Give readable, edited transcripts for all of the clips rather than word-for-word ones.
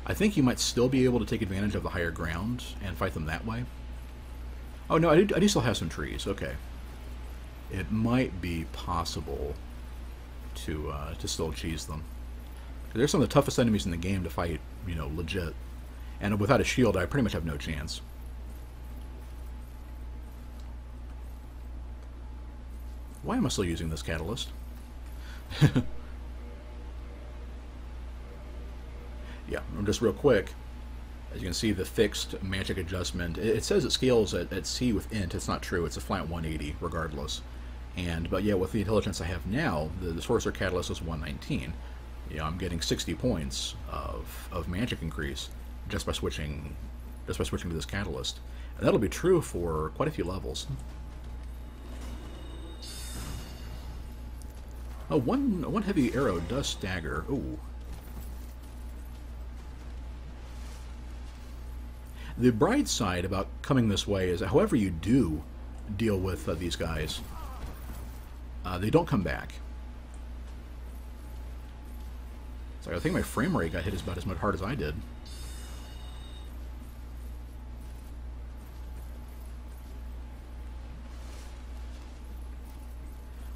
I think you might still be able to take advantage of the higher ground and fight them that way. Oh no, I do still have some trees. Okay, it might be possible to still cheese them. They're some of the toughest enemies in the game to fight, you know, legit. And without a shield, I pretty much have no chance. Why am I still using this catalyst? Yeah, just real quick. As you can see, the fixed magic adjustment, it says it scales at C with int. It's not true. It's a flat 180 regardless. But yeah, with the intelligence I have now, the sorcerer catalyst is 119. You know, I'm getting 60 points of magic increase just by switching to this catalyst. And that'll be true for quite a few levels. Oh, one heavy arrow does stagger. Ooh. The bright side about coming this way is that however you do deal with these guys, they don't come back. So I think my frame rate got hit about as hard as I did.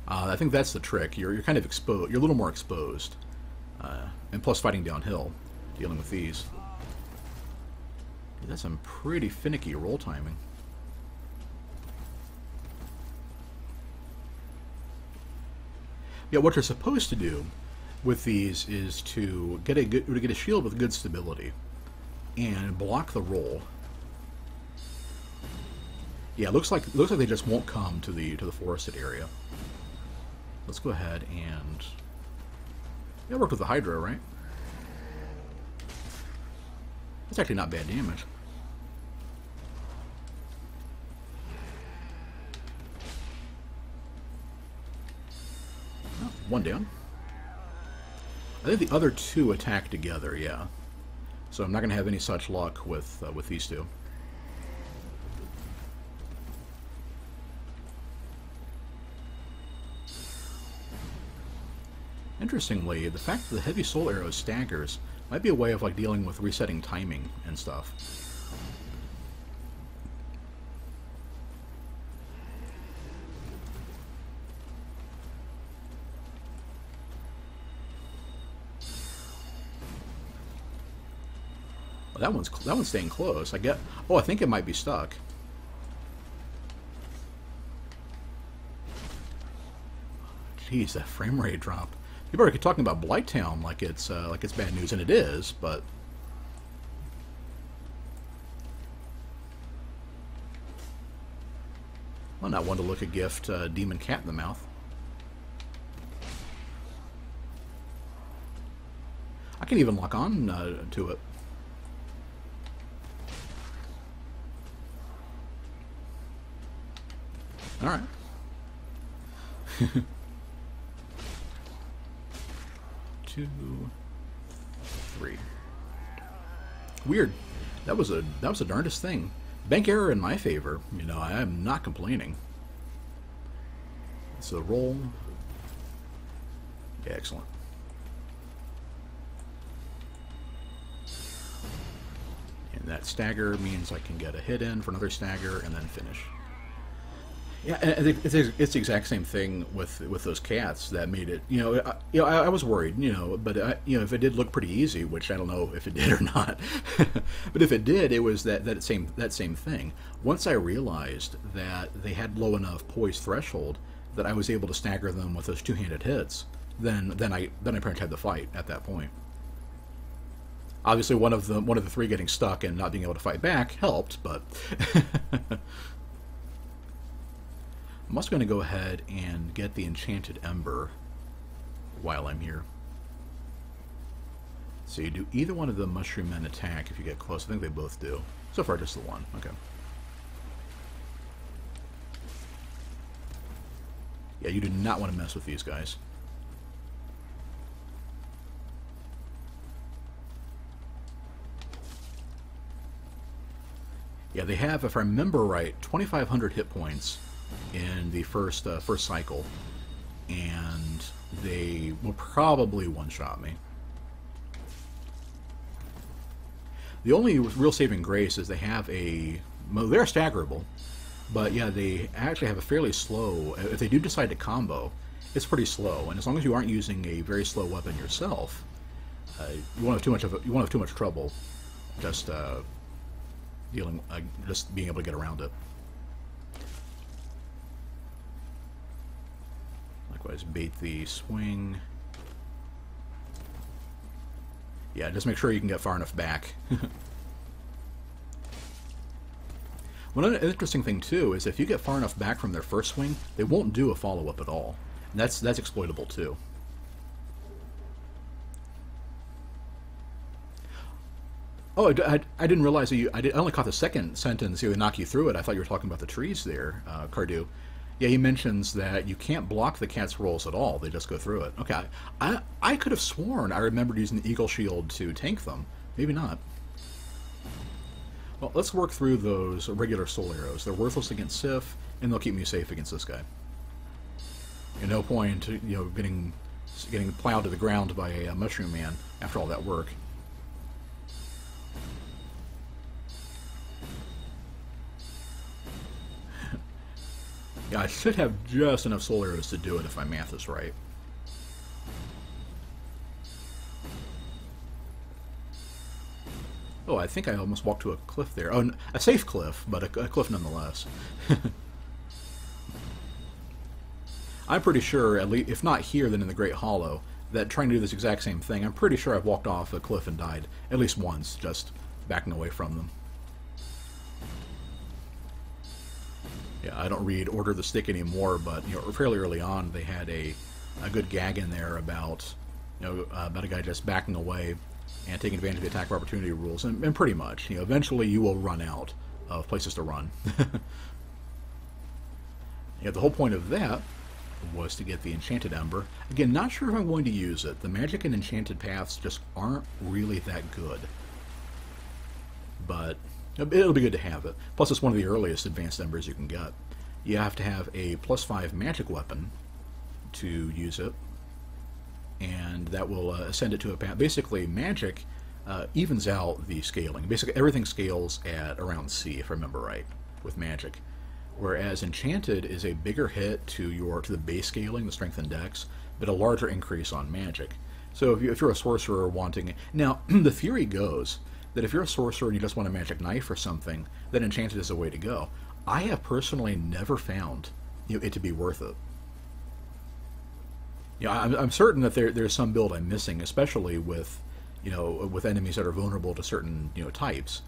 I think that's the trick. You're kind of exposed. You're a little more exposed, and plus fighting downhill, dealing with these. Dude, that's some pretty finicky roll timing. Yeah, what you're supposed to do with these is to get a shield with good stability and block the roll. Yeah, it looks like they just won't come to the forested area. Let's go ahead and yeah, worked with the Hydra, right? That's actually not bad damage. Oh, one down. I think the other two attack together, yeah. So I'm not going to have any such luck with these two. Interestingly, the fact that the heavy soul arrow staggers might be a way of like dealing with resetting timing and stuff. Well, that one's staying close. I get. Oh, I think it might be stuck. Jeez, that frame rate drop. People are talking about Blighttown like it's bad news, and it is, but well, not one to look a gift demon cat in the mouth. I can even lock on to it. All right. 2, 3. Weird. That was the darndest thing. Bank error in my favor. You know, I am not complaining. So roll. Yeah, excellent. And that stagger means I can get a hit in for another stagger and then finish. Yeah, it's the exact same thing with those cats that made it. I was worried, but if it did look pretty easy, which I don't know if it did or not, but if it did, it was that same thing. Once I realized that they had low enough poise threshold that I was able to stagger them with those two-handed hits, then I pretty much had the fight at that point. Obviously, one of the three getting stuck and not being able to fight back helped, but. I'm also going to go ahead and get the Enchanted Ember while I'm here. So you do either one of the Mushroom Men attack if you get close. I think they both do. So far, just the one. Okay. Yeah, you do not want to mess with these guys. Yeah, they have, if I remember right, 2,500 hit points in the first cycle, and they will probably one-shot me. The only real saving grace is they have well, they're staggerable, but yeah, they actually have a fairly slow. If they do decide to combo, it's pretty slow, and as long as you aren't using a very slow weapon yourself, you won't have too much trouble just just being able to get around it. Likewise, bait the swing. Yeah, just make sure you can get far enough back. One interesting thing too is if you get far enough back from their first swing, they won't do a follow-up at all. And that's exploitable too. Oh, I didn't realize that I only caught the second sentence. They knock you through it. I thought you were talking about the trees there, Cardew. Yeah, he mentions that you can't block the cat's rolls at all. They just go through it. Okay, I could have sworn I remembered using the Eagle Shield to tank them. Maybe not. Well, let's work through those regular soul arrows. They're worthless against Sif, and they'll keep me safe against this guy. And no point, getting plowed to the ground by a mushroom man after all that work. Yeah, I should have just enough soul arrows to do it if my math is right. Oh, I think I almost walked to a cliff there. Oh, a safe cliff, but a cliff nonetheless. I'm pretty sure, at least if not here, then in the Great Hollow, that trying to do this exact same thing, I'm pretty sure I've walked off a cliff and died at least once, just backing away from them. Yeah, I don't read Order of the Stick anymore, but fairly early on they had a good gag in there about about a guy just backing away and taking advantage of the attack of opportunity rules, and pretty much eventually you will run out of places to run. Yeah, the whole point of that was to get the Enchanted Ember. Again, not sure if I'm going to use it. The magic and enchanted paths just aren't really that good, but it'll be good to have it. Plus, it's one of the earliest advanced embers you can get. You have to have a +5 magic weapon to use it, and that will ascend it to a path. Basically, magic evens out the scaling. Basically, everything scales at around C, if I remember right, with magic. Whereas enchanted is a bigger hit to the base scaling, the strength and dex, but a larger increase on magic. So if you're a sorcerer wanting... Now, the theory goes that if you're a sorcerer and you just want a magic knife or something, then enchanted is the way to go. I have personally never found it to be worth it. I'm certain that there's some build I'm missing, especially with with enemies that are vulnerable to certain types.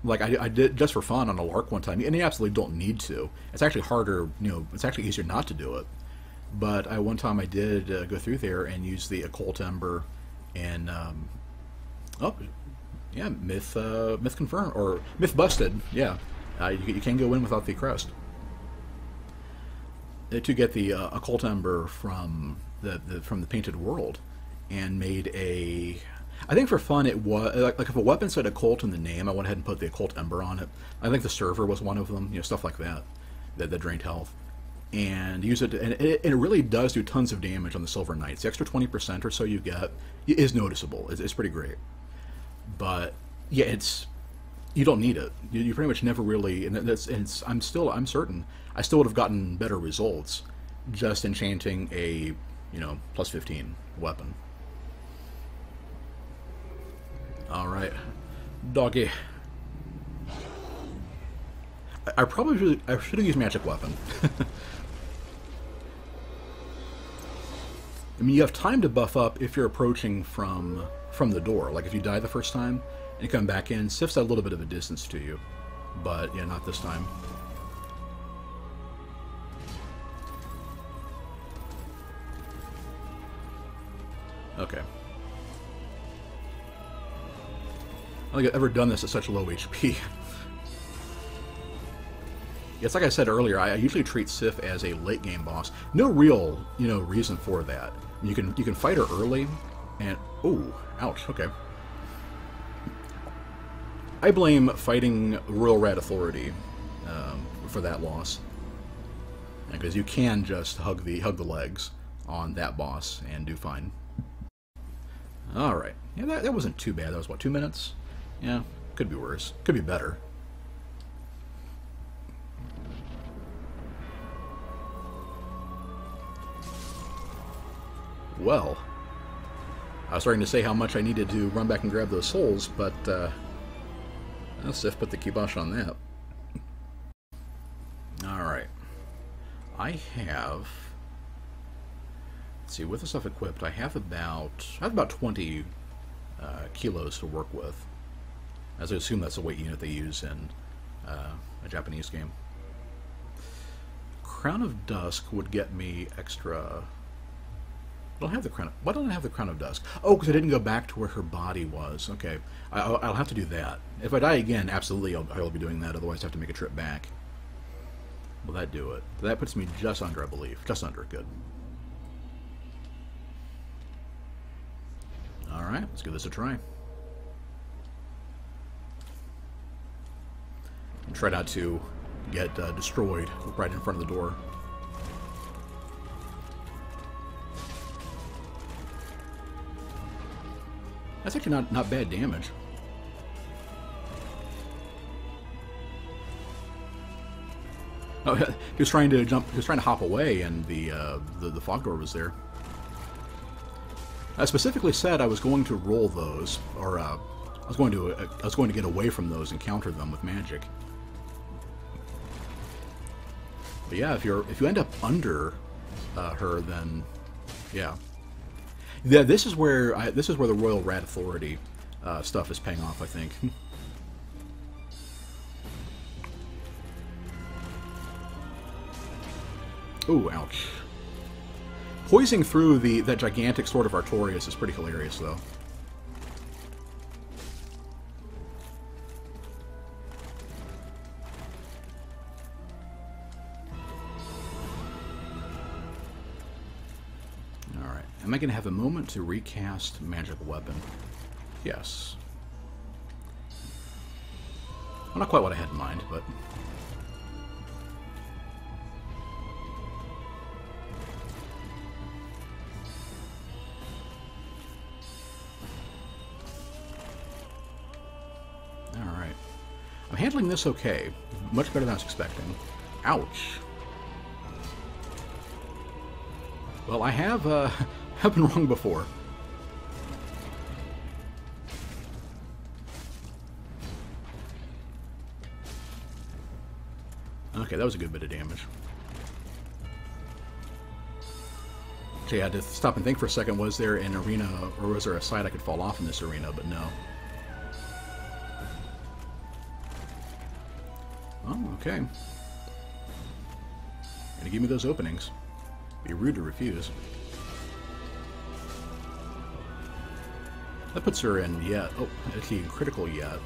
Like I did just for fun on a lark one time, and you absolutely don't need to. It's actually harder, it's actually easier not to do it. But one time I did go through there and use the Occult Ember, and myth confirmed, or myth busted. Yeah, you can go in without the crest. To get the Occult Ember from the Painted World, and made a... I think for fun it was like if a weapon said Occult in the name, I went ahead and put the Occult Ember on it. I think the server was one of them, stuff like that drained health, and use it. And it really does do tons of damage on the Silver Knights. The extra 20% or so you get is noticeable. It's pretty great, but yeah, you don't need it. You pretty much never really. And I'm certain I still would have gotten better results just enchanting a +15 weapon. All right, doggy. I should have used magic weapon. I mean, you have time to buff up if you're approaching from the door. Like if you die the first time and you come back in, Sif's at a little bit of a distance to you, but yeah, not this time. Okay. I don't think I've ever done this at such low HP. It's like I said earlier, I usually treat Sif as a late game boss. No real, reason for that. You can fight her early, and oh, ouch. Okay. I blame fighting Royal Rat Authority for that loss, because you can just hug the legs on that boss and do fine. All right. Yeah, that wasn't too bad. That was, what, 2 minutes? Yeah, could be worse. Could be better. Well, I was starting to say how much I needed to run back and grab those souls, but Sif put the kibosh on that. Alright. I have... Let's see, with the stuff equipped, I have about 20 kilos to work with. As I assume that's the weight unit they use in a Japanese game. Crown of Dusk would get me extra... I don't have the crown. Why don't I have the Crown of Dusk? Oh, because I didn't go back to where her body was. Okay, I'll have to do that. If I die again, absolutely, I'll be doing that. Otherwise, I have to make a trip back. Will that do it? That puts me just under, I believe. Just under. Good. All right, let's give this a try. And try not to get destroyed right in front of the door. That's actually not bad damage. Oh, he was trying to jump. He was trying to hop away, and the fog door was there. I specifically said I was going to roll those, or I was going to get away from those and counter them with magic. But yeah, if you end up under her, then yeah. Yeah, this is where the Royal Rat Authority stuff is paying off, I think. Ooh, ouch. Poising through that gigantic Sword of Artorias is pretty hilarious, though. Am I going to have a moment to recast magical weapon? Yes. Well, not quite what I had in mind, but... Alright. I'm handling this okay. Much better than I was expecting. Ouch. Well, I have, I've been wrong before. Okay, that was a good bit of damage. Actually, I had to stop and think for a second, was there an arena, or was there a side I could fall off in this arena, but no. Oh, okay. Gonna give me those openings. Be rude to refuse. That puts her in yet. Oh, actually critical yet.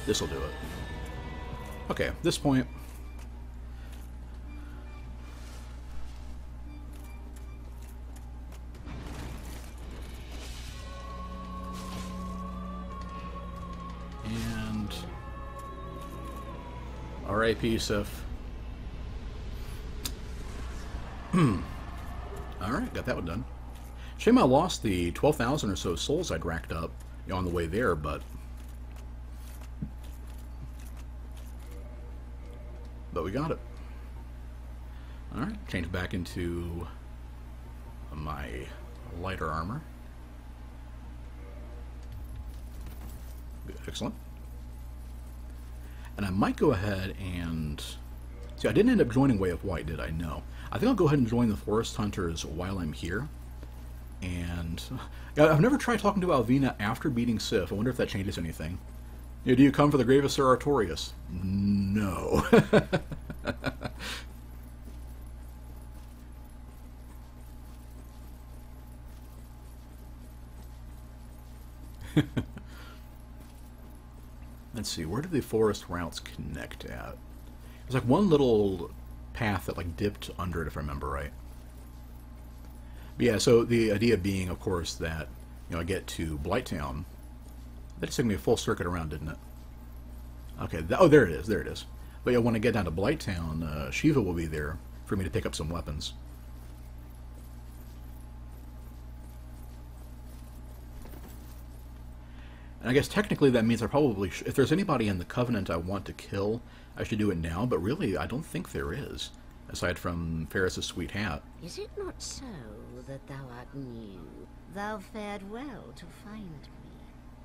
This'll do it. Okay, at this point. And R.I.P. Sif. Alright, got that one done. Shame I lost the 12,000 or so souls I'd racked up on the way there, but we got it. Alright, change back into my lighter armor. Excellent. And I might go ahead and... See, I didn't end up joining Way of White, did I? No. I think I'll go ahead and join the Forest Hunters while I'm here. And I've never tried talking to Alvina after beating Sif. I wonder if that changes anything. Do you come for the grave of Sir Artorias? No. Let's see, where did the forest routes connect at? There's like one little path that like dipped under it, if I remember right. But yeah, so the idea being, of course, that I get to Blighttown. That just took me a full circuit around, didn't it? Okay, oh, there it is, there it is. But yeah, when I get down to Blighttown, Shiva will be there for me to pick up some weapons. And I guess technically that means I probably if there's anybody in the Covenant I want to kill, I should do it now, but really I don't think there is, aside from Ferris's sweet hat. Is it not so that thou art new? Thou fared well to find me,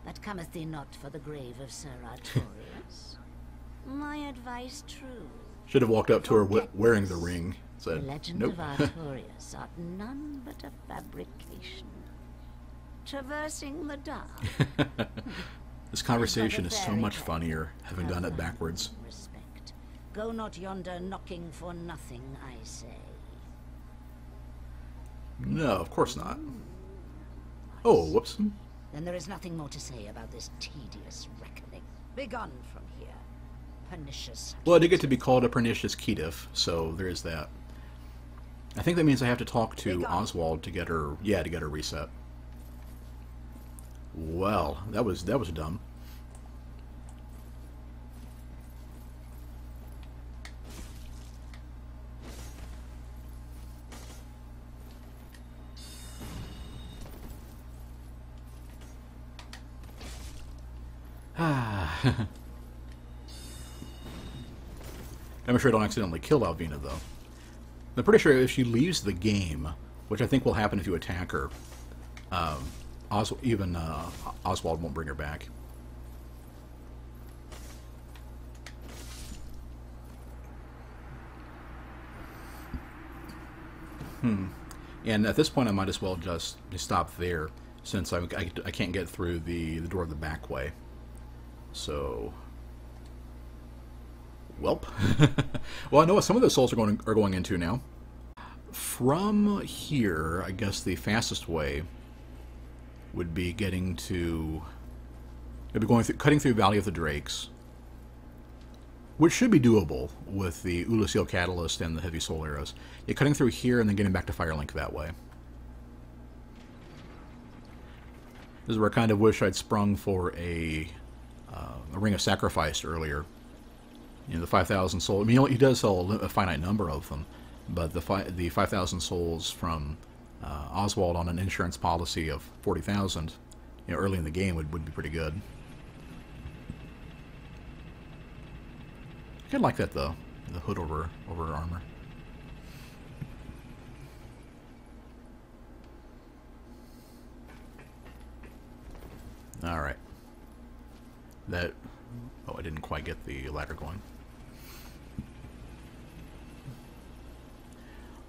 but cometh thee not for the grave of Sir Artorius? My advice true. Should have walked up to her wearing the ring. Said, The legend nope. of Artorius art none but a fabrication. Traversing the dark. This conversation is so much funnier, having done it backwards. Respect. Go not yonder knocking for nothing, I say. No, of course not. Oh, whoops. Then there is nothing more to say about this tedious reckoning. Begone from here, pernicious. Well, I did get to be called a pernicious Ketif, so there is that. I think that means I have to talk to Oswald to get her, to get her reset. Well, that was dumb. I'm sure I don't accidentally kill Alvina, though. I'm pretty sure if she leaves the game, which I think will happen if you attack her, Oswald won't bring her back. And at this point, I might as well just stop there, since I can't get through the door the back way. So, welp. Well, I know what some of those souls are going into now. From here, I guess the fastest way would be cutting through Valley of the Drakes, which should be doable with the Ulusil Catalyst and the Heavy Soul Arrows. You're cutting through here and then getting back to Firelink that way. This is where I kind of wish I'd sprung for a Ring of Sacrifice earlier. You know, the 5,000 souls. I mean, he does sell a finite number of them, but the 5,000 souls from Oswald on an insurance policy of 40,000, you know, early in the game would be pretty good. I kind of like that though, the hood over her armor. All right. Oh, I didn't quite get the ladder going.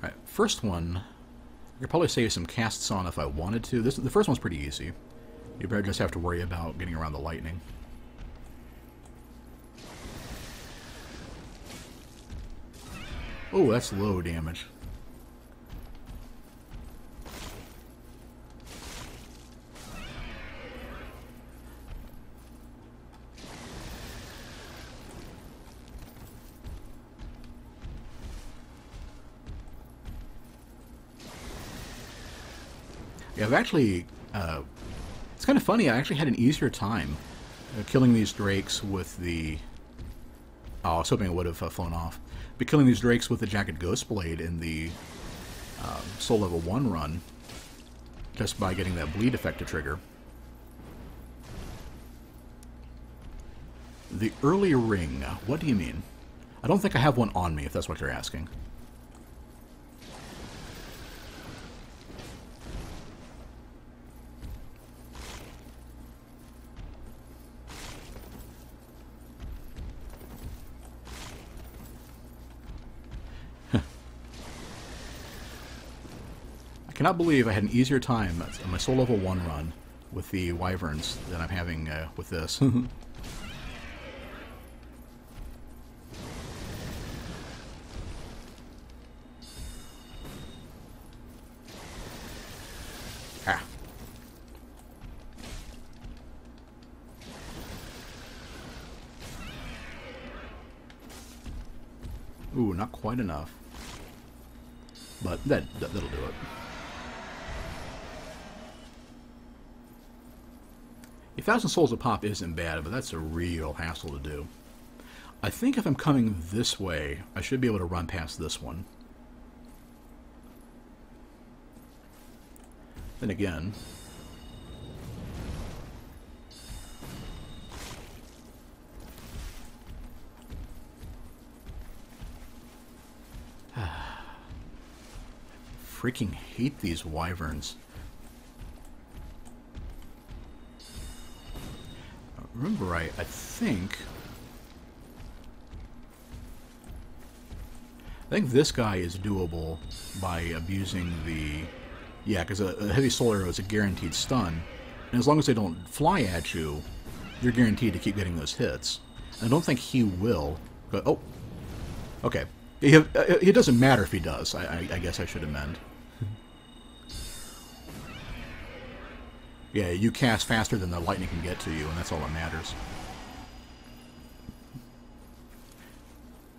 All right, first one. I could probably save some casts on if I wanted to. The first one's pretty easy. You better just have to worry about getting around the lightning. Oh, that's low damage. Yeah, I've actually, it's kind of funny, I actually had an easier time killing these drakes with the, oh, I was hoping it would have flown off, but killing these drakes with the Jagged Ghostblade in the Soul Level 1 run, just by getting that bleed effect to trigger. The early ring, what do you mean? I don't think I have one on me, if that's what you're asking. I cannot believe I had an easier time on my Soul Level 1 run with the Wyverns than I'm having with this. Ah. Ooh, not quite enough. But that'll do it. A 1,000 souls a pop isn't bad, but that's a real hassle to do. I think if I'm coming this way, I should be able to run past this one. Then again... freaking hate these wyverns. Remember right, I think this guy is doable by abusing the... Yeah, because a heavy soul arrow is a guaranteed stun. And as long as they don't fly at you, you're guaranteed to keep getting those hits. And I don't think he will. But, oh, okay. It doesn't matter if he does. I guess I should amend. Yeah, you cast faster than the lightning can get to you, and that's all that matters.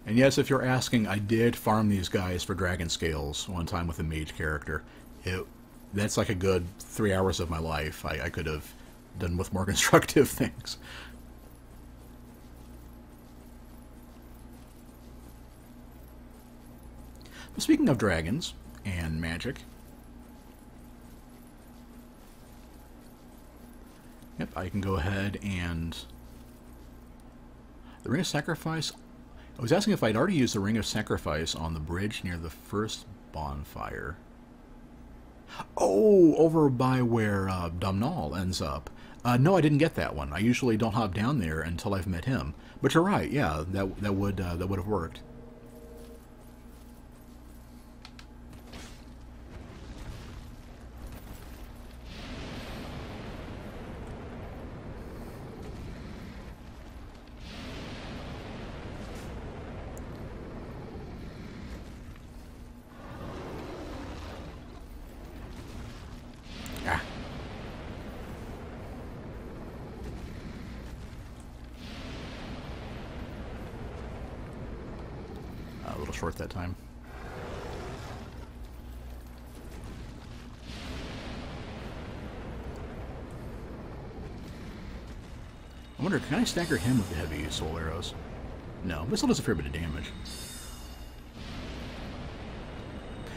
And yes, if you're asking, I did farm these guys for dragon scales one time with a mage character. That's like a good 3 hours of my life I could have done with more constructive things. But speaking of dragons and magic, yep, I can go ahead and... The Ring of Sacrifice... I was asking if I'd already used the Ring of Sacrifice on the bridge near the first bonfire. Oh, over by where Domhnall ends up. No, I didn't get that one. I usually don't hop down there until I've met him. But you're right, yeah, that would have worked. A little short that time. I wonder, can I stagger him with the heavy soul arrows? No, but still does a fair bit of damage.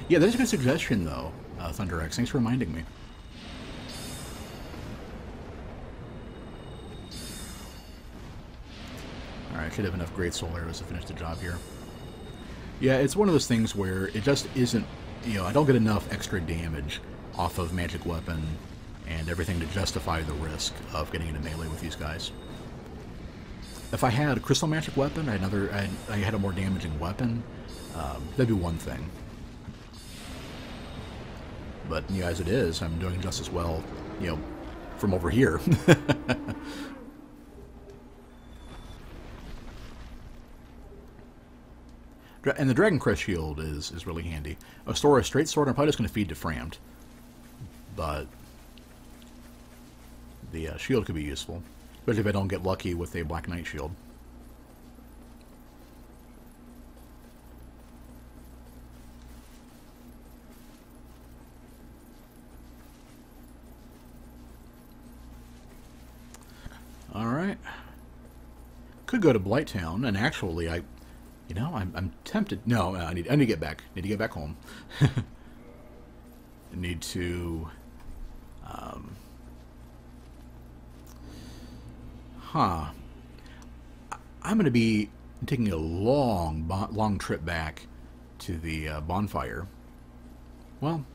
Yeah, that's a good suggestion, though, ThunderX. Thanks for reminding me. Alright, should have enough great soul arrows to finish the job here. Yeah, it's one of those things where it just isn't, you know, I don't get enough extra damage off of magic weapon and everything to justify the risk of getting into melee with these guys. If I had a crystal magic weapon, I had a more damaging weapon, that'd be one thing. But, you know, as it is, I'm doing just as well, you know, from over here. And the Dragon Crest shield is really handy. A straight sword, I'm probably just going to feed to Framed. But the shield could be useful. Especially if I don't get lucky with a Black Knight shield. Alright. Could go to Blighttown, and actually you know, I'm tempted. No, I need to get back. Need to get back home. I need to. I'm going to be taking a long trip back to the bonfire. Well,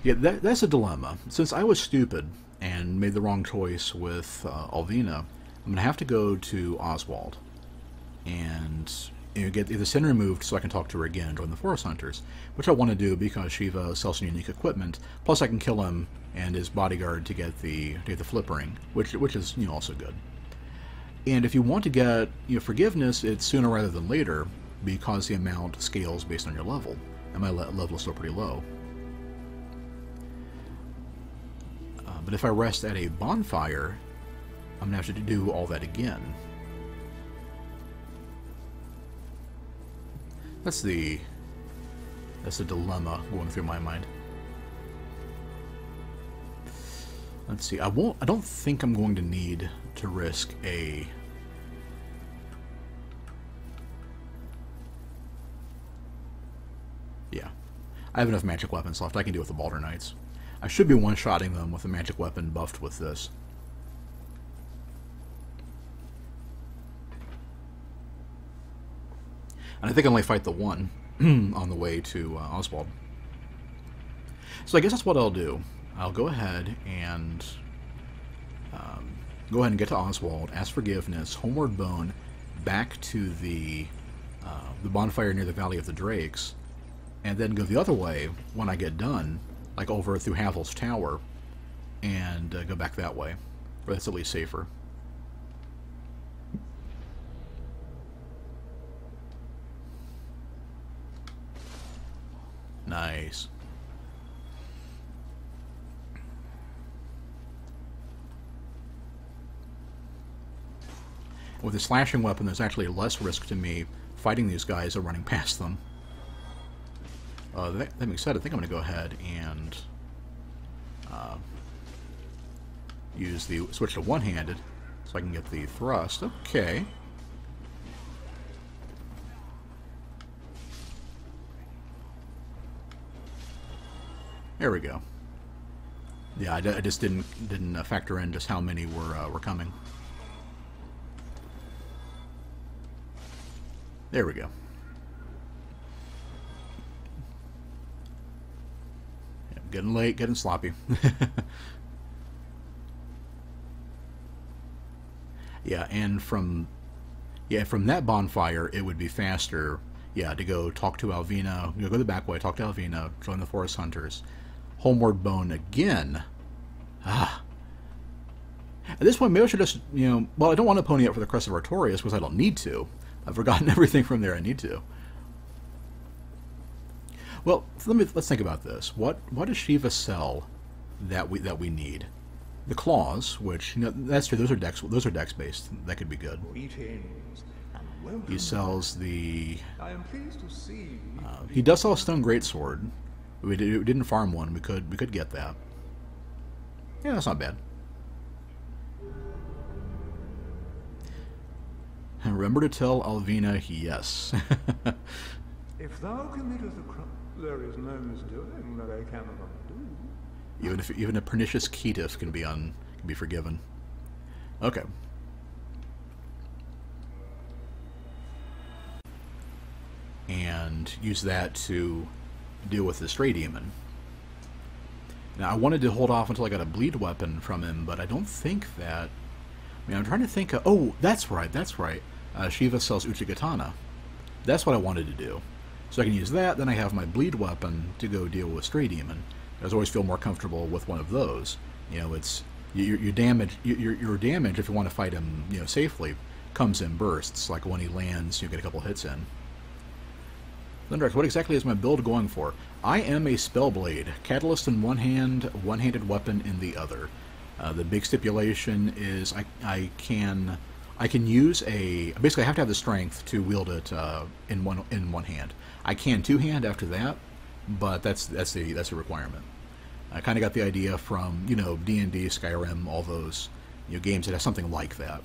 yeah, that's a dilemma. Since I was stupid and made the wrong choice with Alvina, I'm going to have to go to Oswald and, you know, get the sin removed so I can talk to her again and join the Forest Hunters, which I want to do because Shiva sells some unique equipment. Plus, I can kill him and his bodyguard to get the flip ring, which is, you know, also good. And if you want to get, you know, forgiveness, it's sooner rather than later because the amount scales based on your level, and my level is still pretty low. But if I rest at a bonfire, I'm going to have to do all that again. That's the dilemma going through my mind. Let's see. I don't think I'm going to need to risk a... Yeah. I have enough magic weapons left. I can deal with the Balder Knights. I should be one-shotting them with a magic weapon buffed with this. And I think I only fight the one on the way to Oswald. So I guess that's what I'll do. I'll go ahead and get to Oswald, ask forgiveness, homeward bone, back to the bonfire near the Valley of the Drakes, and then go the other way when I get done, like over through Havel's Tower, and go back that way, where that's at least safer. Nice. With a slashing weapon, there's actually less risk to me fighting these guys than running past them. That being said, I think I'm going to go ahead and switch to one-handed so I can get the thrust. Okay. There we go. Yeah, I just didn't factor in just how many were coming. There we go. Yeah, getting late, getting sloppy. Yeah, and from that bonfire, it would be faster. Yeah, to go talk to Alvina. Go the back way, talk to Alvina, join the Forest Hunters. Homeward bone again. Ah. At this point, maybe I should just, well, I don't want to pony up for the Crest of Artorias because I don't need to. I've forgotten everything from there I need to. Well, let's think about this. What does Shiva sell that we need? The claws, which that's true. Those are dex based. That could be good. He sells the. I am pleased to see. He does sell a stone greatsword. We didn't farm one. We could get that. Yeah, that's not bad. And remember to tell Alvina yes. If thou committeth a crime, there is no misdoing that I cannot undo. Even a pernicious Ketif can be forgiven. Okay. And use that to deal with the stray demon. Now I wanted to hold off until I got a bleed weapon from him, but I don't think that. I mean, I'm trying to think. Oh, that's right. Shiva sells Uchigatana. That's what I wanted to do. So I can use that, then I have my bleed weapon to go deal with Stray Demon. I always feel more comfortable with one of those. It's your damage if you want to fight him safely comes in bursts, like when he lands you get a couple hits in. Thunderx, what exactly is my build going for? I am a Spellblade. Catalyst in one hand, one-handed weapon in the other. The big stipulation is I can use basically I have to have the strength to wield it in one hand. I can two-hand after that, but that's the requirement. I kind of got the idea from D&D, Skyrim, all those games that have something like that,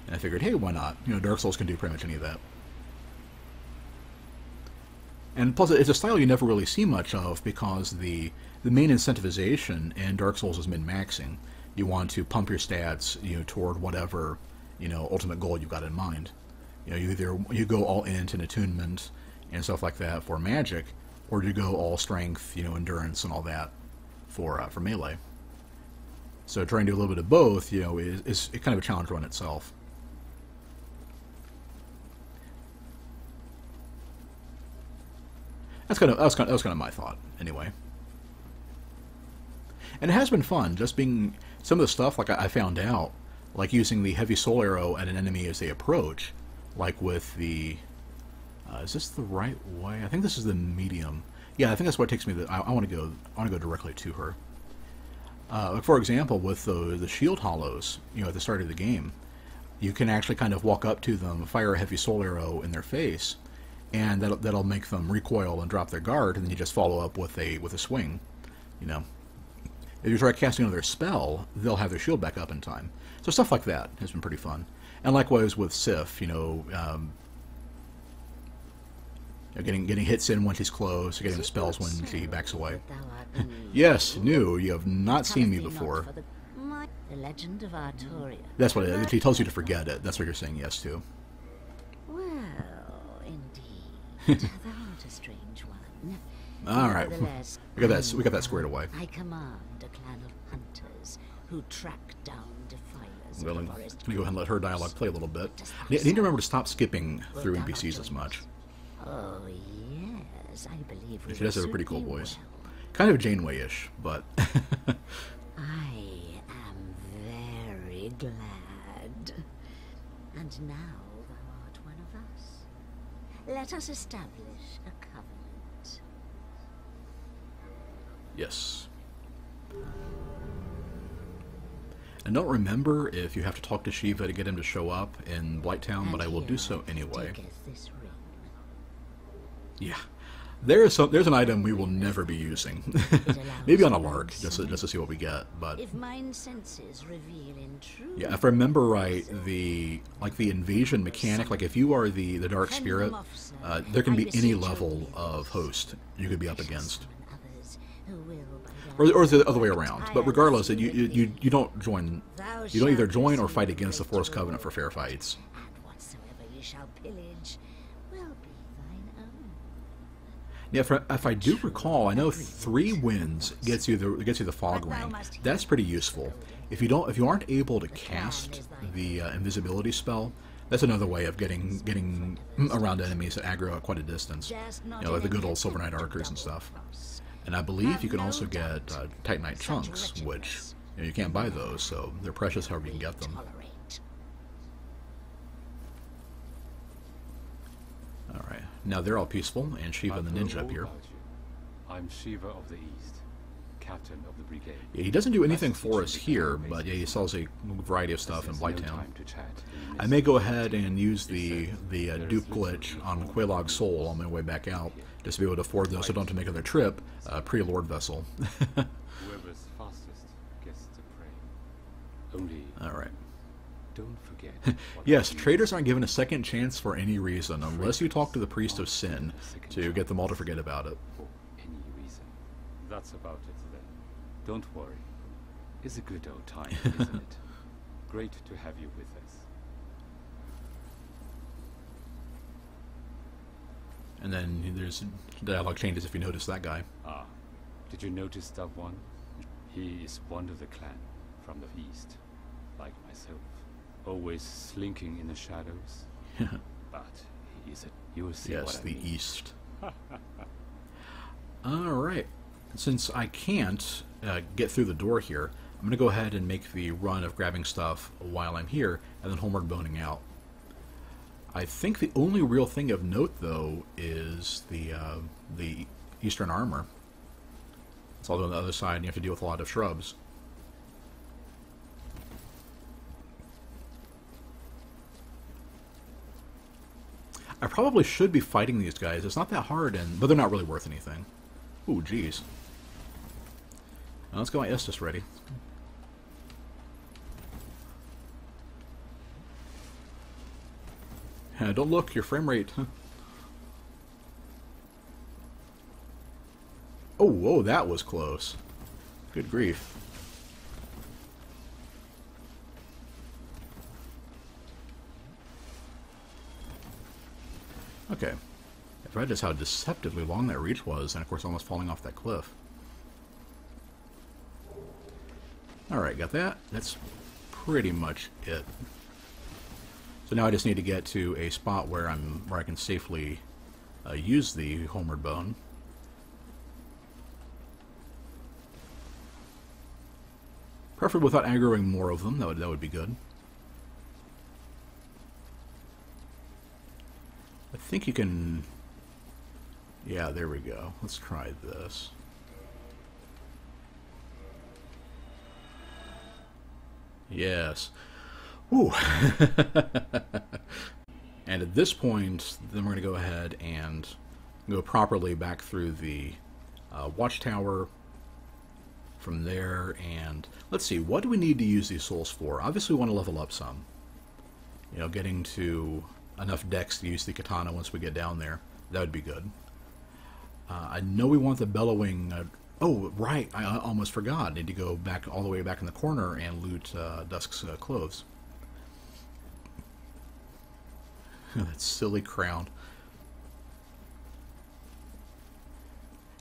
and I figured, hey, why not? Dark Souls can do pretty much any of that. And plus, it's a style you never really see much of because the main incentivization in Dark Souls is min-maxing. You want to pump your stats toward whatever ultimate goal you've got in mind. You go all into an attunement and stuff like that for magic, or you go all strength, endurance and all that for melee. So trying to do a little bit of both, is kind of a challenge on itself. That was kind of my thought, anyway. And it has been fun, just being some of the stuff like I found out, like using the heavy soul arrow at an enemy as they approach, like with the. Is this the right way? I think this is the medium. Yeah, I think that's what takes me. I want to go directly to her. Like for example, with the shield hollows, at the start of the game, you can actually kind of walk up to them, fire a heavy soul arrow in their face, and that'll make them recoil and drop their guard, and then you just follow up with a swing. If you try casting another spell, they'll have their shield back up in time. So stuff like that has been pretty fun. And likewise with Sif, getting hits in when she's close, getting the spells when she backs away. Yes, new. You have not seen me before. The legend of Artorias. That's what she tells you to forget it. That's what you're saying yes to. Well, indeed. Thou art a strange one. All right, Nevertheless, we got that squared away. I command a clan of hunters who track down defilers I'm of going the forest. to go ahead and let her dialogue play a little bit. I need to remember to stop skipping through NPCs as much. Oh yes, I believe we She does have a will pretty cool suit thee voice. well. Kind of Janeway-ish, but I am very glad. And now thou art one of us. Let us establish a covenant. yes. And don't remember if you have to talk to Shiva to get him to show up in Blighttown, but I will do so anyway. Taketh this ring. Yeah. There's an item we will never be using. Maybe on a lark, just to see what we get. But If mine senses reveal in truth, yeah, if I remember right, the invasion mechanic, like if you are the dark spirit, there can be any level of host you could be up against, others who will by their or the other way around. But regardless, you don't join. You don't either join or fight against the Forest Covenant for fair fights. and whatsoever ye shall pillage will be thine own. Yeah, if I do recall, I know 3 winds gets you the fog ring. That's pretty useful. If you aren't able to cast the invisibility spell, that's another way of getting around enemies that aggro at quite a distance. You know, like the good old Silver Knight archers and stuff. And I believe you can also get Titanite chunks, which you can't buy those, so they're precious however you can get them. Tolerate. All right, now they're all peaceful, and Shiva and the ninja up here. I'm Shiva of the East, captain of the brigade. Yeah, he doesn't do anything for us here, but yeah, he sells a variety of stuff in There's no Blighttown. time to chat in I may go ahead and use the dupe glitch on Quelaag's soul on my way back out, just to be able to afford those, so I don't have to make another trip pre-Lord vessel. Whoever's fastest gets to pray. Only All right. don't forget. what Yes, you traders aren't given a second chance for any reason, unless you talk to the priest of sin to get them all to forget about it. for any reason. That's about it then. Don't worry. It's a good old time, isn't it? Great to have you with us. And then there's dialogue changes if you notice that guy. Ah, did you notice that one? He is one of the clan from the east, like myself, always slinking in the shadows. But he is a. You will see Yes, what I the mean. east. Alright. Since I can't get through the door here, I'm going to go ahead and make the run of grabbing stuff while I'm here, and then homeward boning out. I think the only real thing of note, though, is the eastern armor. It's all on the other side, and you have to deal with a lot of shrubs. I probably should be fighting these guys. It's not that hard, but they're not really worth anything. Ooh, jeez. Now let's get my Estus ready. Don't look, your frame rate. Oh, whoa, that was close. Good grief. Okay. I forgot just how deceptively long that reach was, and of course almost falling off that cliff. Alright, got that. That's pretty much it. So now I just need to get to a spot where I can safely use the homeward bone. Preferably without aggroing more of them. That would be good. I think you can... Yeah, there we go. Let's try this. Yes. Ooh. And at this point, then we're going to go ahead and go properly back through the watchtower from there. And let's see, what do we need to use these souls for? Obviously, we want to level up some. You know, getting to enough dex to use the katana once we get down there. That would be good. I know we want the bellowing... oh, right, I almost forgot. I need to go back all the way back in the corner and loot Dusk's clothes. That silly crown.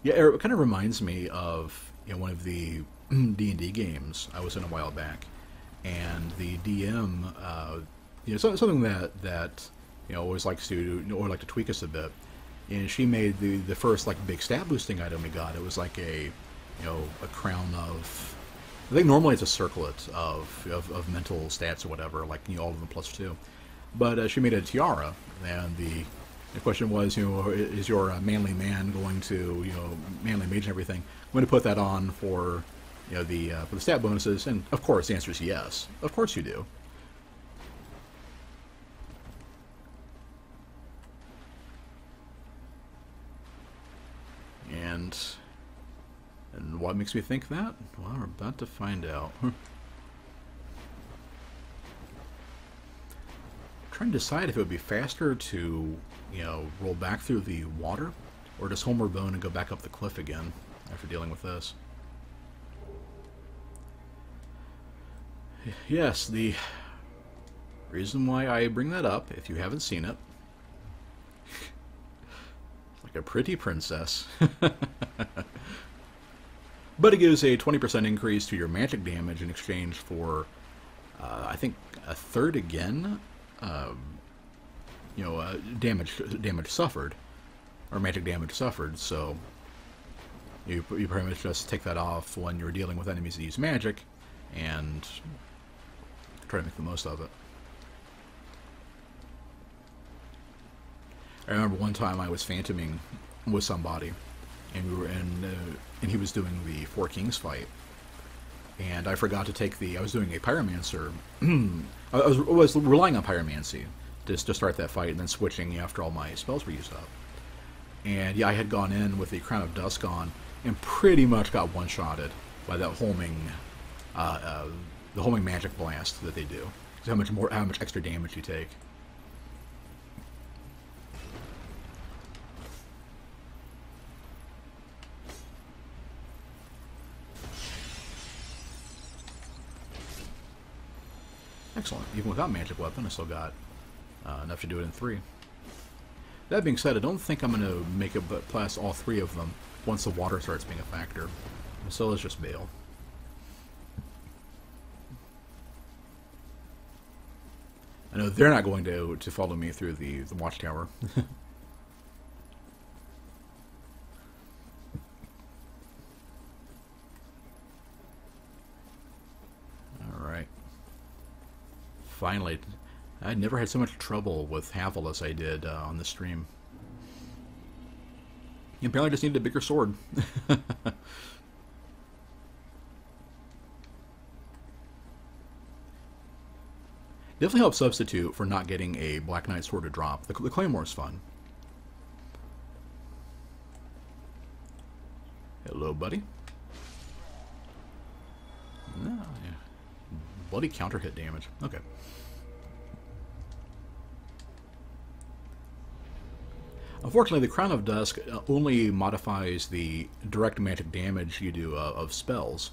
Yeah, it kind of reminds me of one of the D&D games I was in a while back, and the DM, something that always likes to like to tweak us a bit. And she made the first like big stat boosting item we got. It was like a crown of, I think normally it's a circlet of mental stats or whatever, like all of them +2. But she made a tiara, and the question was, is your manly man going to, manly mage and everything, I'm going to put that on for, for the stat bonuses? And of course, the answer is yes. Of course you do. And what makes me think that? Well, we're about to find out. Trying to decide if it would be faster to, roll back through the water, or just homeward bone and go back up the cliff again after dealing with this. Yes, the reason why I bring that up, if you haven't seen it, like a pretty princess. But it gives a 20% increase to your magic damage in exchange for, I think, a third again. Damage suffered, or magic damage suffered. So you pretty much just take that off when you're dealing with enemies that use magic, and try to make the most of it. I remember one time I was phantoming with somebody, and we were and he was doing the Four Kings fight, and I forgot to take I was doing a pyromancer. I was relying on pyromancy to start that fight, and then switching after all my spells were used up. And yeah, I had gone in with the Crown of Dusk on, and pretty much got one-shotted by that homing, the homing magic blast that they do. So how much extra damage you take. Excellent. Even without magic weapon, I still got enough to do it in 3. That being said, I don't think I'm going to make it past all 3 of them once the water starts being a factor. So let's just bail. I know they're not going to follow me through the watchtower. Alright. Finally. I'd never had so much trouble with Havel as I did on the stream. You apparently just needed a bigger sword. Definitely helps substitute for not getting a Black Knight sword to drop. The Claymore's fun. Hello, buddy. No, yeah. Bloody counter hit damage. Okay. Unfortunately, the Crown of Dusk only modifies the direct magic damage you do of spells.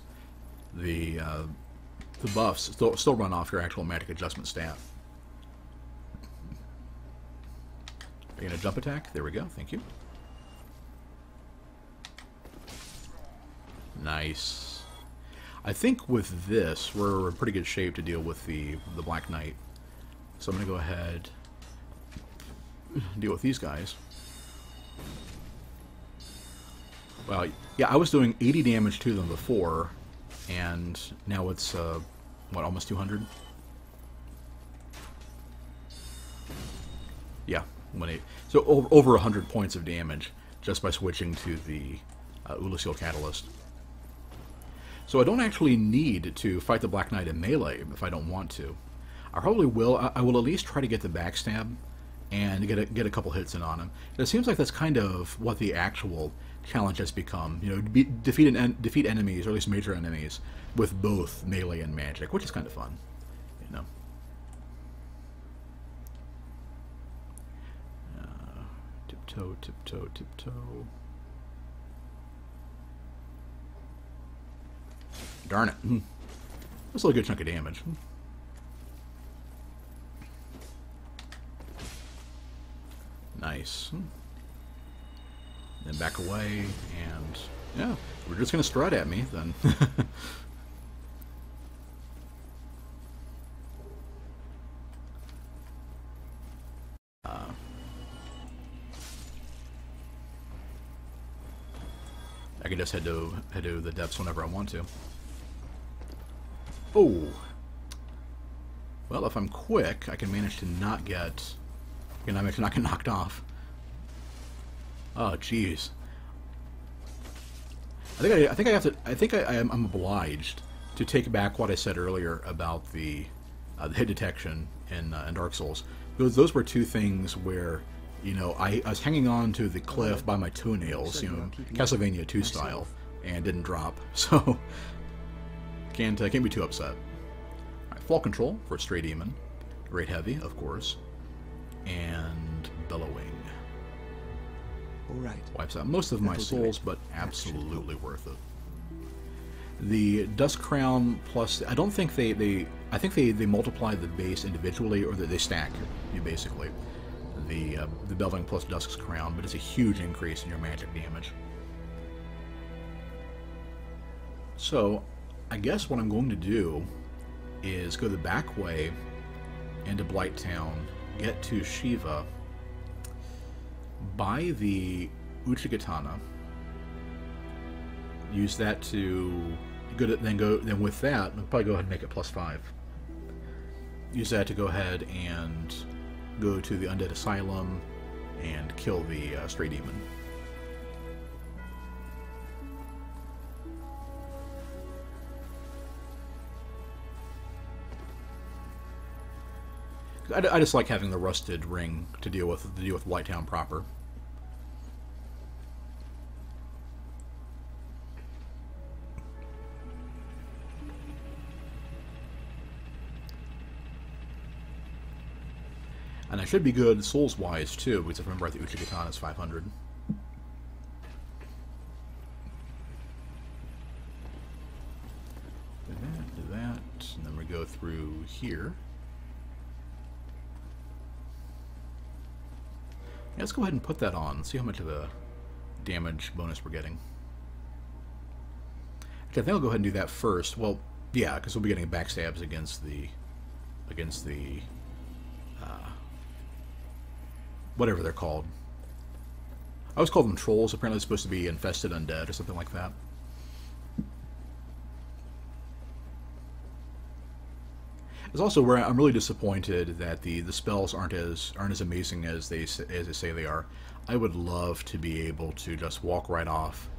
The buffs still run off your actual magic adjustment stat. Are you going to jump attack? There we go. Thank you. Nice. I think with this, we're in pretty good shape to deal with the Black Knight. So I'm going to go ahead and deal with these guys. Well, yeah, I was doing 80 damage to them before, and now it's, what, almost 200? Yeah, so over 100 points of damage just by switching to the Ulasil Catalyst. So I don't actually need to fight the Black Knight in melee if I don't want to. I probably will. I will at least try to get the backstab and get a couple hits in on him. It seems like that's kind of what the actual challenge has become. You know, defeat enemies, or at least major enemies, with both melee and magic, which is kind of fun. You know. Tiptoe, tiptoe, tiptoe. Darn it. That's a good chunk of damage. Nice. then back away, and yeah, we're just going to strut at me then. I can just head to the depths whenever I want to. Oh! Well, if I'm quick, I can manage to not get... I can not get knocked off. Oh, jeez. I think I'm obliged to take back what I said earlier about the hit detection in Dark Souls. Those were two things where, you know, I was hanging on to the cliff by my toenails, you know, Castlevania 2 style, and didn't drop. So can't be too upset. All right, fall control for a stray demon, great heavy, of course, and bellowing. All right. Wipes out most of my souls, but absolutely worth it. The Dust Crown plus, I don't think I think they multiply the base individually, or they stack you basically. The Bellowing plus Dusk's Crown, but it's a huge increase in your magic damage. So, I guess what I'm going to do is go the back way into Blighttown, get to Shiva, buy the Uchigatana, use that to then with that, I'll probably go ahead and make it +5. Use that to go ahead and go to the Undead Asylum and kill the stray demon. I just like having the rusted ring to deal with Blighttown proper. And I should be good souls-wise too, because if I remember, the Uchigatana is 500. Do that, and then we go through here. Yeah, let's go ahead and put that on. See how much of a damage bonus we're getting. Actually, I think I'll go ahead and do that first. Well, yeah, because we'll be getting backstabs against the whatever they're called. I always call them trolls. Apparently, it's supposed to be infested undead or something like that. It's also where I'm really disappointed that the spells aren't as amazing as they say they are. I would love to be able to just walk right off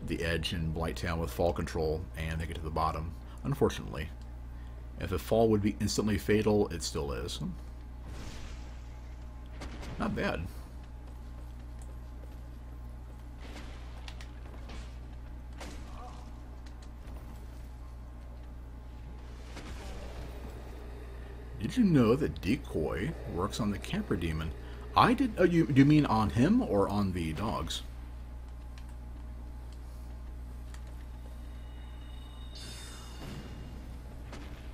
the edge in Blighttown with fall control and make it to the bottom. Unfortunately, if a fall would be instantly fatal, it still is. Not bad. Did you know that Decoy works on the camper demon? I did. Oh, do you mean on him or on the dogs?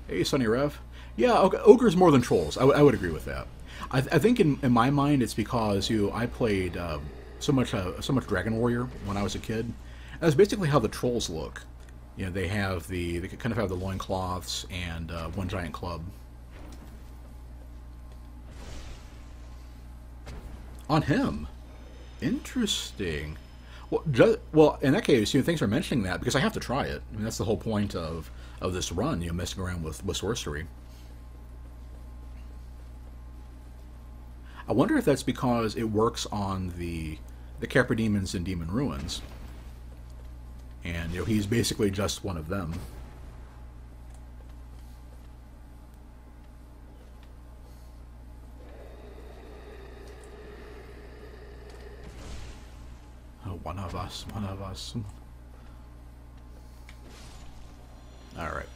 Hey, Sunny Rev. Yeah, okay, ogres more than trolls. I would agree with that. I think in my mind it's because I played so much Dragon Warrior when I was a kid. That's basically how the trolls look. You know, they kind of have the loincloths and one giant club. On him, interesting. Well, in that case, thanks for mentioning that, because I have to try it. I mean, that's the whole point of this run, messing around with sorcery. I wonder if that's because it works on the Capra demons in Demon Ruins, and he's basically just one of them. Oh, one of us. Alright.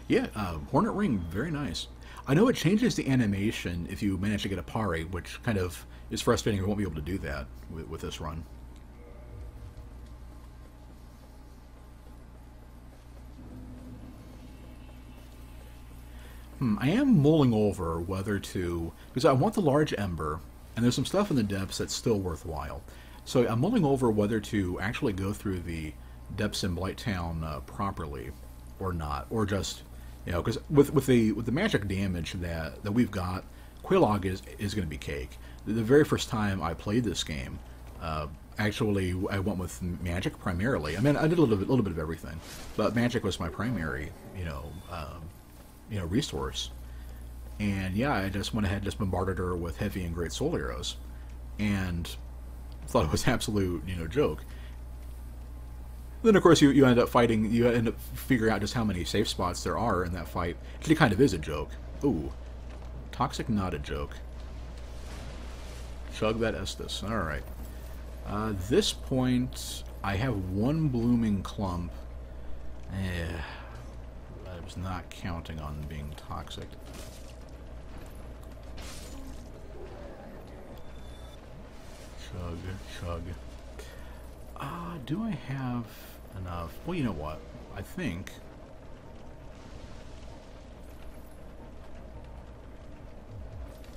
Yeah, Hornet Ring, very nice. I know it changes the animation if you manage to get a parry, which kind of is frustrating. We won't be able to do that with this run. I am mulling over whether to... because I want the large ember, and there's some stuff in the depths that's still worthwhile. So I'm mulling over whether to actually go through the depths in Blighttown properly, or not, or just, you know, because with the magic damage that we've got, Quelaag is going to be cake. The very first time I played this game, actually I went with magic primarily. I mean, I did a little bit of everything, but magic was my primary, resource. And yeah, I just went ahead and just bombarded her with heavy and great soul arrows, and thought it was absolute, joke. Then of course you end up fighting. You end up figuring out just how many safe spots there are in that fight. It kind of is a joke. Ooh, toxic, not a joke. Chug that Estus. All right. This point, I have one blooming clump. I was not counting on being toxic. Chug, chug. Do I have enough? Well, you know what? I think...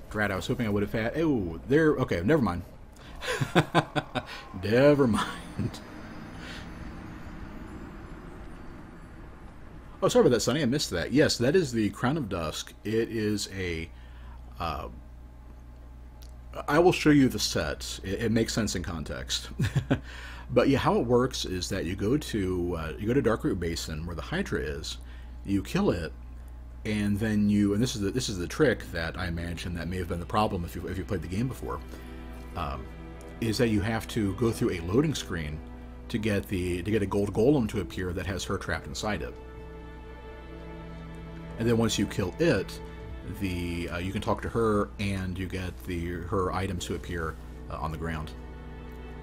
Drat, I was hoping I would have had... Oh, there... Okay, never mind. Never mind. Oh, sorry about that, Sonny. I missed that. Yes, that is the Crown of Dusk. It is a... I will show you the set. It makes sense in context. But yeah, how it works is that you go to Darkroot Basin where the Hydra is, you kill it, and then and this is the trick that I imagine that may have been the problem if you played the game before, is that you have to go through a loading screen to get a gold golem to appear that has her trapped inside it, and then once you kill it, you can talk to her and you get her items to appear on the ground.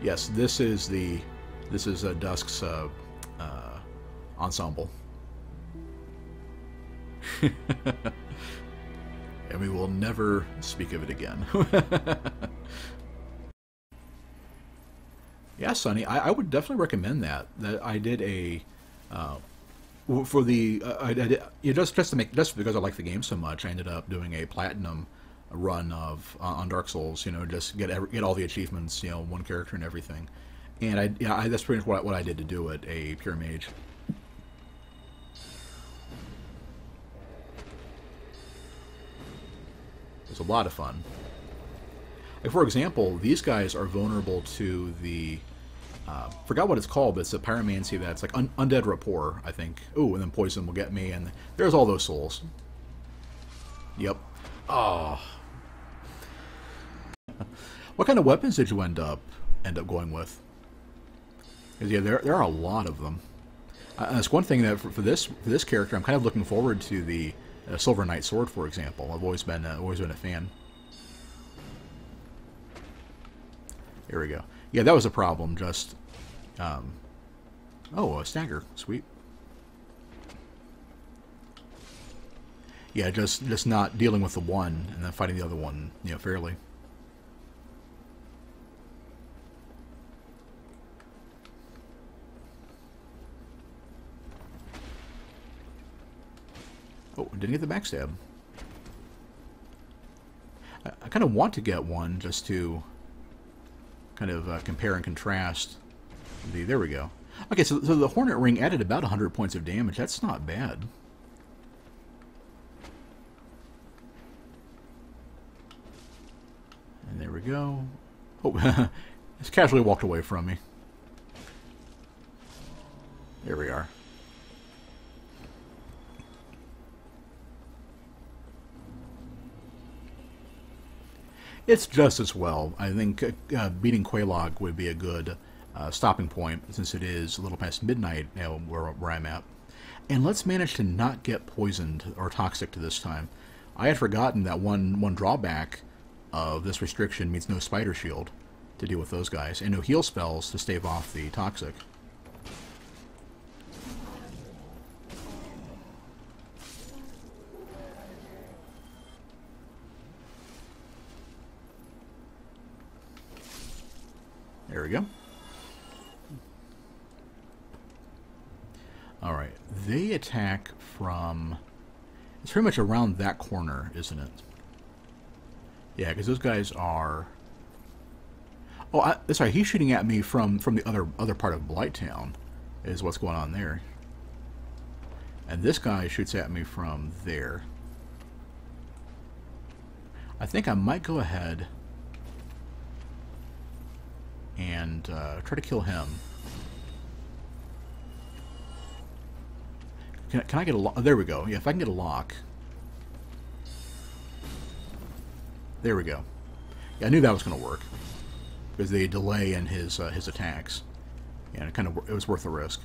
Yes, this is Dusk's ensemble. And we will never speak of it again. Yeah, Sonny, I would definitely recommend that. That I did a for the I did, just because I like the game so much, I ended up doing a platinum run on Dark Souls. Just get all the achievements, one character and everything. And that's pretty much what I did to do it. A pure mage. It was a lot of fun. Like, for example, these guys are vulnerable to the forgot what it's called, but it's a pyromancy that's like undead rapport, I think. Ooh, and then poison will get me, and there's all those souls. Yep. Oh. What kind of weapons did you end up going with? Because yeah, there are a lot of them. That's one thing that for this character, I'm kind of looking forward to the Silver Knight sword, for example. I've always been a fan. Here we go. Yeah, that was a problem. Just oh, a stagger, sweet. Yeah, just not dealing with the one and then fighting the other one, fairly. Oh, didn't get the backstab. I kind of want to get one just to kind of compare and contrast. There we go. Okay, so the Hornet Ring added about 100 points of damage. That's not bad. And there we go. Oh, it's casually walked away from me. There we are. It's just as well. I think beating Quelaag would be a good stopping point, since it is a little past midnight where I'm at. And let's manage to not get poisoned or toxic to this time. I had forgotten that one drawback of this restriction means no spider shield to deal with those guys, and no heal spells to stave off the toxic. There we go. Alright, they attack from... It's pretty much around that corner, isn't it? Yeah, because those guys are... Oh, that's right. He's shooting at me from the other part of Blighttown, is what's going on there. And this guy shoots at me from there. I think I might go ahead and try to kill him. Can I get a lock? There we go. Yeah, if I can get a lock. There we go. Yeah, I knew that was going to work because they delay in his attacks, and it was worth the risk.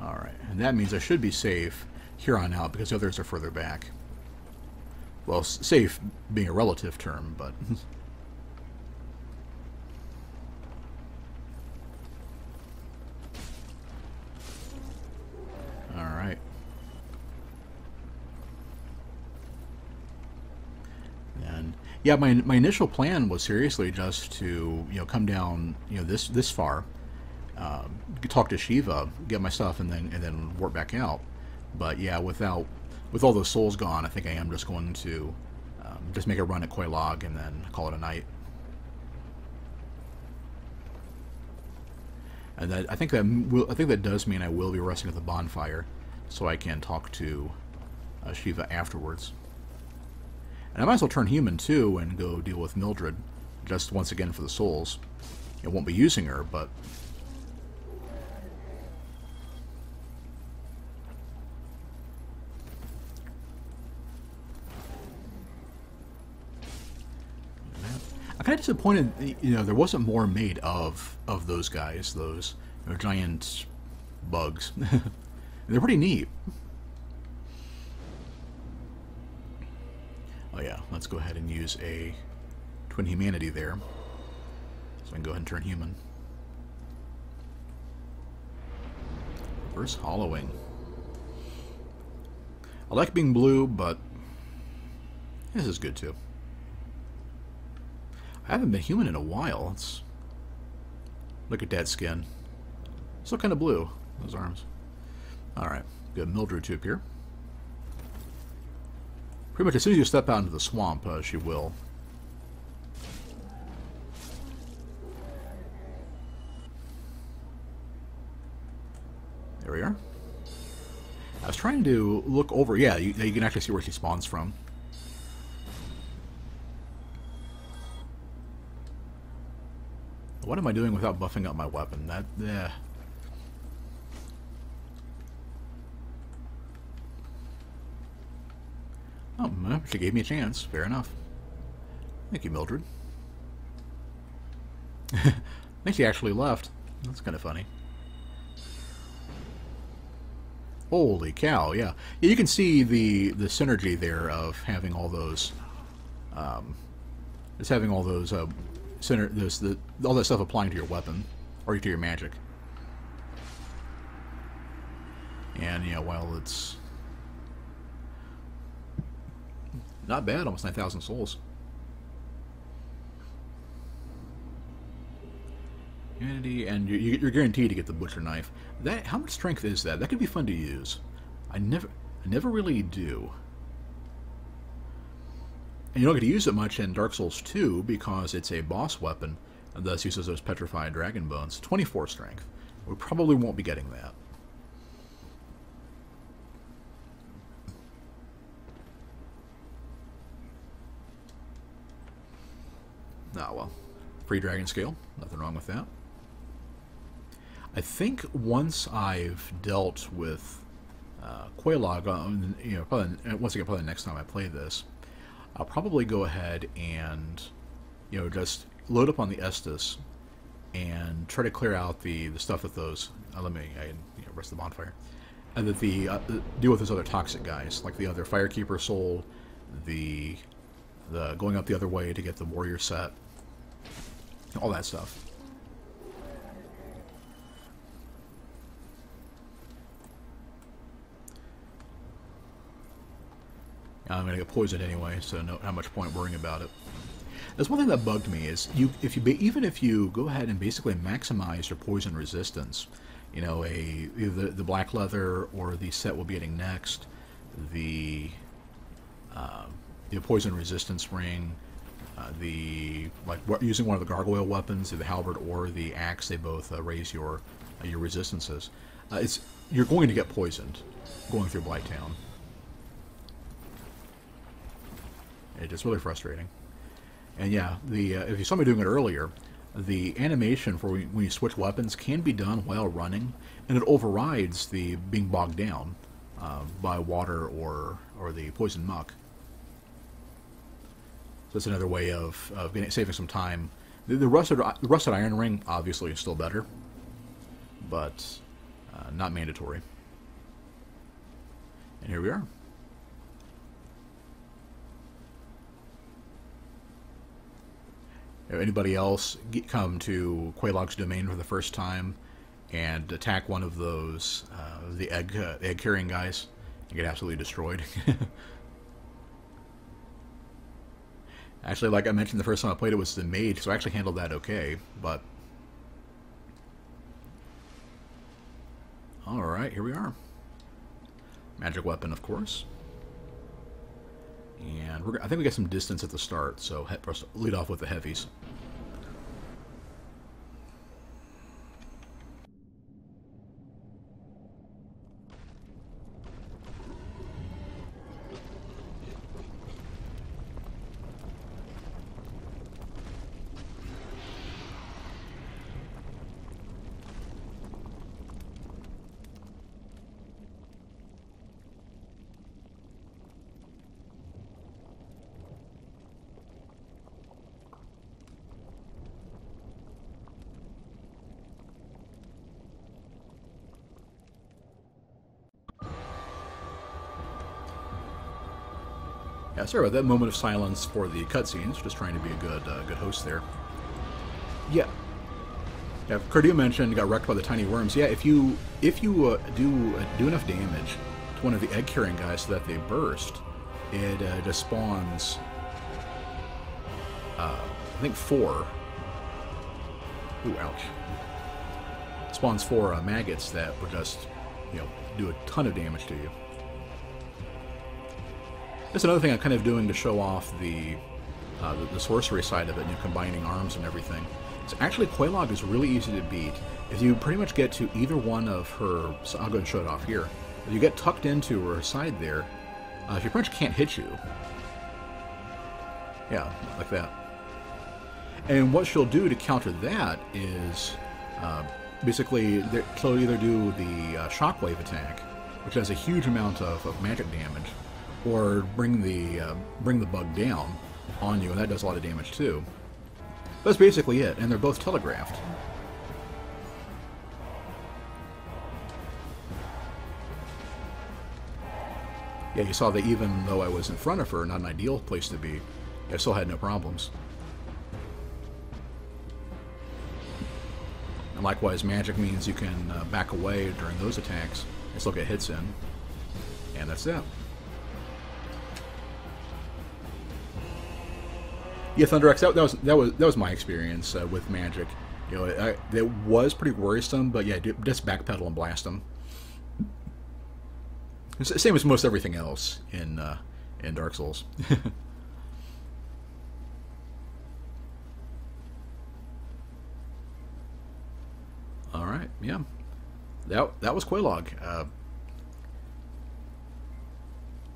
All right, and that means I should be safe here on out because the others are further back. Well, safe being a relative term, but. All right. And yeah, my initial plan was seriously just to come down this far, talk to Shiva, get my stuff, and then warp back out. But yeah, with all those souls gone, I think I am just going to just make a run at Quelaag and then call it a night. And I think that does mean I will be resting at the bonfire, so I can talk to Shiva afterwards. And I might as well turn human too and go deal with Mildred, just once again for the souls. I won't be using her, but. I'm kind of disappointed, there wasn't more made of those guys, those giant bugs. They're pretty neat. Oh yeah, let's go ahead and use a twin humanity there, so I can go ahead and turn human. Reverse hollowing. I like being blue, but this is good too. I haven't been human in a while. Look at that skin. Still kind of blue, those arms. Alright, good. Mildred to appear. Pretty much as soon as you step out into the swamp, she will. There we are. I was trying to look over. Yeah, you can actually see where she spawns from. What am I doing without buffing up my weapon? Oh, well, she gave me a chance. Fair enough. Thank you, Mildred. I think she actually left. That's kind of funny. Holy cow! Yeah, you can see the synergy there of having all those, just having all those all that stuff applying to your weapon or to your magic. And while it's not bad, almost 9,000 souls. Unity, and you're guaranteed to get the butcher knife. How much strength is that? That could be fun to use. I never really do. And you don't get to use it much in Dark Souls 2 because it's a boss weapon, and thus uses those petrified dragon bones. 24 strength. We probably won't be getting that. Ah, well. Free dragon scale. Nothing wrong with that. I think once I've dealt with Quelaag, probably once again, probably the next time I play this, I'll probably go ahead and just load up on the Estus and try to clear out the stuff with those. Rest the bonfire, and that deal with those other toxic guys, like the other Firekeeper soul, the going up the other way to get the warrior set, all that stuff. I'm going to get poisoned anyway, so not much point worrying about it. There's one thing that bugged me is even if you go ahead and basically maximize your poison resistance, either the black leather or the set we'll be getting next, the the poison resistance ring, using one of the gargoyle weapons, the halberd or the axe. They both raise your resistances. You're going to get poisoned going through Blighttown. It's just really frustrating. And yeah, if you saw me doing it earlier, the animation for when you switch weapons can be done while running, and it overrides the being bogged down by water or the poison muck. So that's another way of saving some time. The rusted iron ring obviously is still better, but not mandatory. And here we are. If anybody else come to Quelaag's domain for the first time and attack one of those the egg carrying guys and get absolutely destroyed. Actually, like I mentioned, the first time I played it was the mage, so I actually handled that okay. But all right, here we are. Magic weapon, of course. And I think we got some distance at the start, so let's lead off with the heavies. Yeah, sorry about that moment of silence for the cutscenes. Just trying to be a good host there. Yeah. Yeah, Cardio mentioned got wrecked by the tiny worms. Yeah, if you do enough damage to one of the egg carrying guys so that they burst, it just spawns. I think 4. Ooh, ouch. Spawns 4 maggots that would just, do a ton of damage to you. That's another thing I'm kind of doing to show off the sorcery side of it, combining arms and everything. So actually, Quelaag is really easy to beat. If you pretty much get to either one of her, so I'll go and show it off here. If you get tucked into her side there, she pretty much can't hit you. Yeah, like that. And what she'll do to counter that is basically she'll either do the shockwave attack, which has a huge amount of magic damage, or bring the bug down on you, and that does a lot of damage too. That's basically it, and they're both telegraphed. Yeah, you saw that even though I was in front of her, not an ideal place to be, I still had no problems. And likewise, magic means you can back away during those attacks and still get hits in. And that's it. Yeah, ThunderX, that was my experience with magic. It was pretty worrisome, but yeah, just backpedal and blast them. It's the same as most everything else in Dark Souls. All right, yeah, that was Quelaag.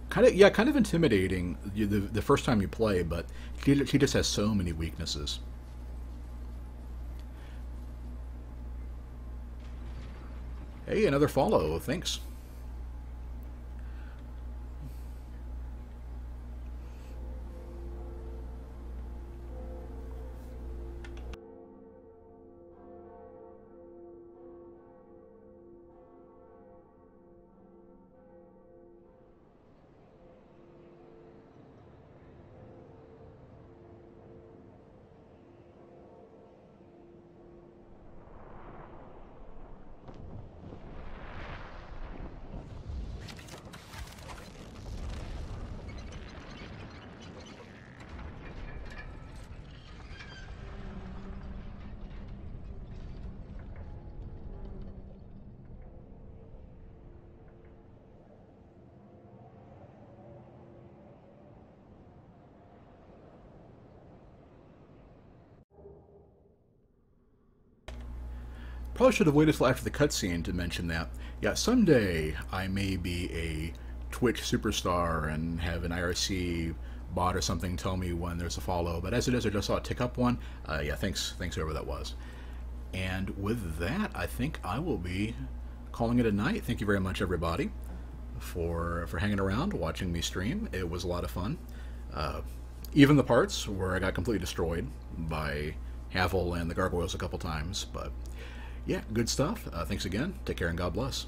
Kind of intimidating the first time you play, but she just has so many weaknesses. Hey, another follow, thanks. Probably should have waited till after the cutscene to mention that. Yeah, someday I may be a Twitch superstar and have an IRC bot or something tell me when there's a follow. But as it is, I just saw it tick up one. Yeah, thanks whoever that was. And with that, I think I will be calling it a night. Thank you very much, everybody, for hanging around, watching me stream. It was a lot of fun. Even the parts where I got completely destroyed by Havel and the gargoyles a couple times. But yeah, good stuff. Thanks again. Take care and God bless.